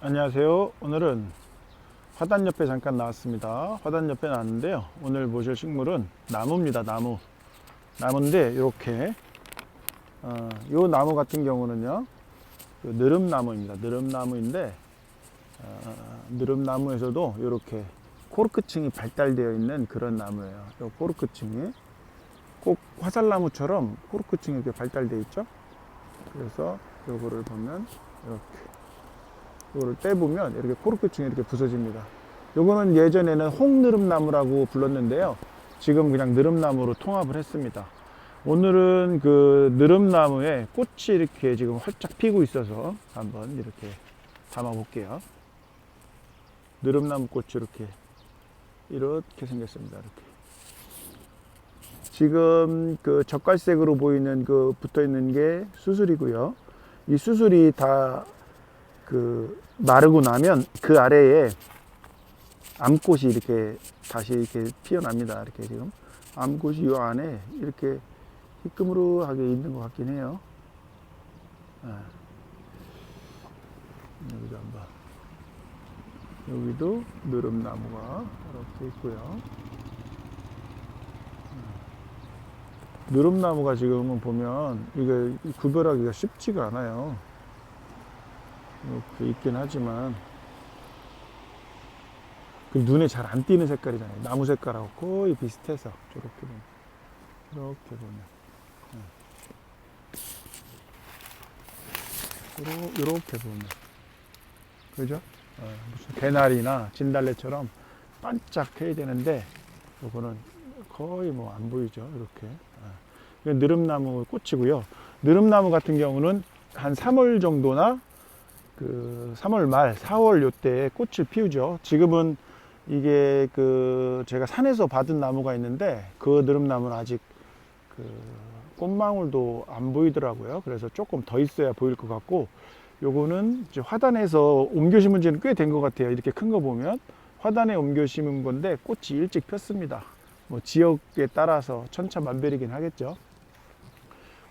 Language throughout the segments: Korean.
안녕하세요. 오늘은 화단 옆에 잠깐 나왔습니다. 화단 옆에 나왔는데요. 오늘 보실 식물은 나무입니다. 나무인데 이렇게 요 나무 같은 경우는요, 느릅나무입니다. 느릅나무인데 느릅나무에서도 이렇게 코르크층이 발달되어 있는 그런 나무예요. 요 코르크층이 꼭 화살나무처럼 코르크층이 이렇게 발달되어 있죠. 그래서 요거를 보면 이렇게 이거를 떼보면 이렇게 코르크층이 이렇게 부서집니다. 요거는 예전에는 홍느릅나무라고 불렀는데요. 지금 그냥 느릅나무로 통합을 했습니다. 오늘은 그 느릅나무에 꽃이 이렇게 지금 활짝 피고 있어서 한번 이렇게 담아 볼게요. 느릅나무 꽃이 이렇게 생겼습니다. 이렇게. 지금 그 젓갈색으로 보이는 그 붙어 있는 게 수술이고요. 이 수술이 다 마르고 나면 그 아래에 암꽃이 이렇게 다시 이렇게 피어납니다. 이렇게 지금 암꽃이 이 안에 이렇게 희끄무르하게 있는 것 같긴 해요. 여기도 한번, 여기도 느릅나무가 이렇게 있고요. 느릅나무가 지금은 보면 이게 구별하기가 쉽지가 않아요. 이렇게 있긴 하지만 그 눈에 잘 안 띄는 색깔이잖아요. 나무 색깔하고 거의 비슷해서 이렇게 보면 이렇게 보면 그죠? 무슨 개나리나 진달래처럼 반짝해야 되는데 요거는 거의 뭐 안 보이죠. 이렇게 느릅나무 꽃이고요. 느릅나무 같은 경우는 한 3월 정도나 3월 말, 4월 요때 꽃을 피우죠. 지금은 이게 제가 산에서 받은 나무가 있는데 그 느릅나무는 아직 꽃망울도 안 보이더라고요. 그래서 조금 더 있어야 보일 것 같고, 요거는 이제 화단에서 옮겨 심은 지는 꽤 된 것 같아요. 이렇게 큰 거 보면 화단에 옮겨 심은 건데 꽃이 일찍 폈습니다. 뭐 지역에 따라서 천차만별이긴 하겠죠.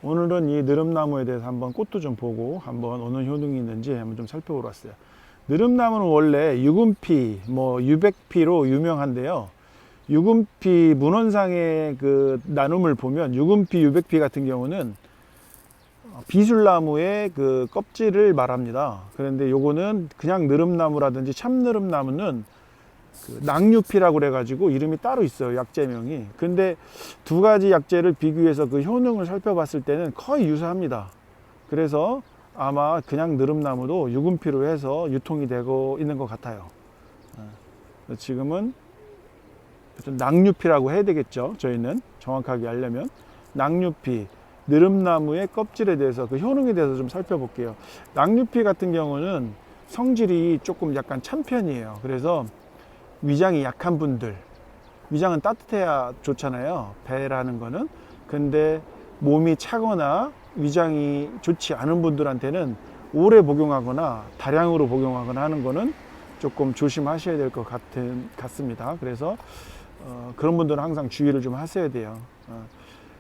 오늘은 이 느릅나무에 대해서 한번 꽃도 좀 보고 한번 어느 효능이 있는지 한번 좀 살펴보러 왔어요. 느릅나무는 원래 유금피, 유백피로 유명한데요. 유금피 문헌상의 그 나눔을 보면 유금피, 유백피 같은 경우는 비술나무의 그 껍질을 말합니다. 그런데 요거는 그냥 느릅나무라든지 참느릅나무는 낙유피라고 그래가지고 이름이 따로 있어요. 약재명이. 근데 두 가지 약재를 비교해서 그 효능을 살펴봤을 때는 거의 유사합니다. 그래서 아마 그냥 느릅나무도 유금피로 해서 유통이 되고 있는 것 같아요. 지금은 낙유피라고 해야 되겠죠. 저희는 정확하게 알려면 낙유피, 느릅나무의 껍질에 대해서 그 효능에 대해서 좀 살펴볼게요. 낙유피 같은 경우는 성질이 조금 약간 찬 편이에요. 그래서 위장이 약한 분들, 위장은 따뜻해야 좋잖아요, 배라는 거는. 근데 몸이 차거나 위장이 좋지 않은 분들한테는 오래 복용하거나 다량으로 복용하거나 하는 거는 조금 조심하셔야 될 것 같습니다. 그래서 그런 분들은 항상 주의를 좀 하셔야 돼요.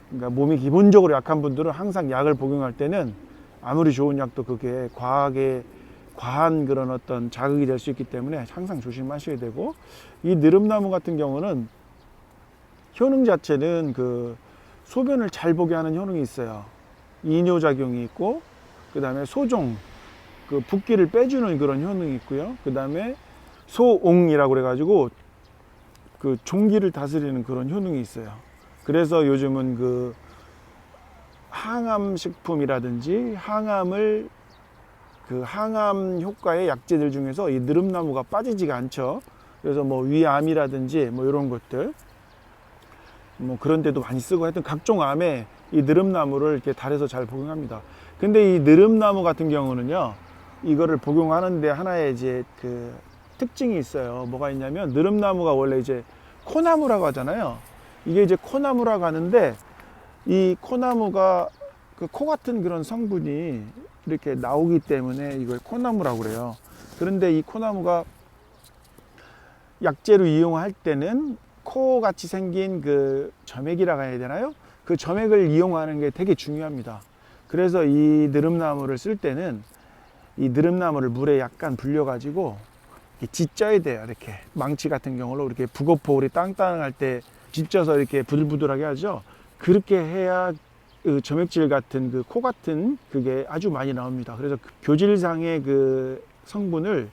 그러니까 몸이 기본적으로 약한 분들은 항상 약을 복용할 때는 아무리 좋은 약도 그게 과한 그런 어떤 자극이 될 수 있기 때문에 항상 조심하셔야 되고, 이 느릅나무 같은 경우는 효능 자체는 소변을 잘 보게 하는 효능이 있어요. 이뇨작용이 있고, 그 다음에 소종, 붓기를 빼주는 그런 효능이 있고요. 그 다음에 소옹이라고 그래가지고 종기를 다스리는 그런 효능이 있어요. 그래서 요즘은 항암식품이라든지 항암 효과의 약재들 중에서 이 느릅나무가 빠지지가 않죠. 그래서 위암이라든지 이런 것들, 그런 데도 많이 쓰고, 하여튼 각종 암에 이 느릅나무를 이렇게 달여서 잘 복용합니다. 근데 이 느릅나무 같은 경우는요, 이거를 복용하는데 하나의 이제 특징이 있어요. 뭐가 있냐면, 느릅나무가 원래 이제 코나무라고 하잖아요. 이게 이제 코나무라고 하는데, 이 코나무가 코 같은 그런 성분이 이렇게 나오기 때문에 이걸 코나무라고 그래요. 그런데 이 코나무가 약재로 이용할 때는 코 같이 생긴 점액이라고 해야 되나요? 그 점액을 이용하는 게 되게 중요합니다. 그래서 이 느릅나무를 쓸 때는 이 느릅나무를 물에 약간 불려가지고 찢져야 돼요. 이렇게 망치 같은 경우로 이렇게 북어포 우리 땅땅할 때 찢져서 이렇게 부들부들하게 하죠. 그렇게 해야 그 점액질 같은 그 코 같은 그게 아주 많이 나옵니다. 그래서 그 교질상의 그 성분을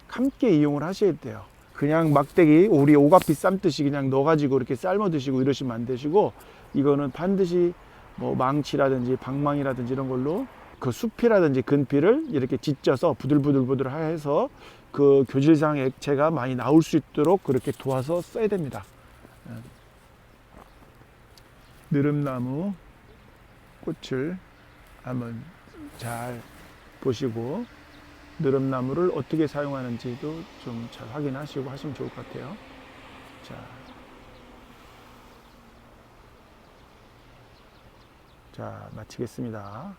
함께 이용을 하셔야 돼요. 그냥 막대기 우리 오가피 삶듯이 그냥 넣어가지고 이렇게 삶아 드시고 이러시면 안 되시고, 이거는 반드시 뭐 망치라든지 방망이라든지 이런 걸로 그 숲이라든지 근피를 이렇게 찢져서 부들부들부들 해서 그 교질상 액체가 많이 나올 수 있도록 그렇게 도와서 써야 됩니다. 느릅나무 꽃을 한번 잘 보시고 느릅나무를 어떻게 사용하는지도 좀 잘 확인하시고 하시면 좋을 것 같아요. 자, 마치겠습니다.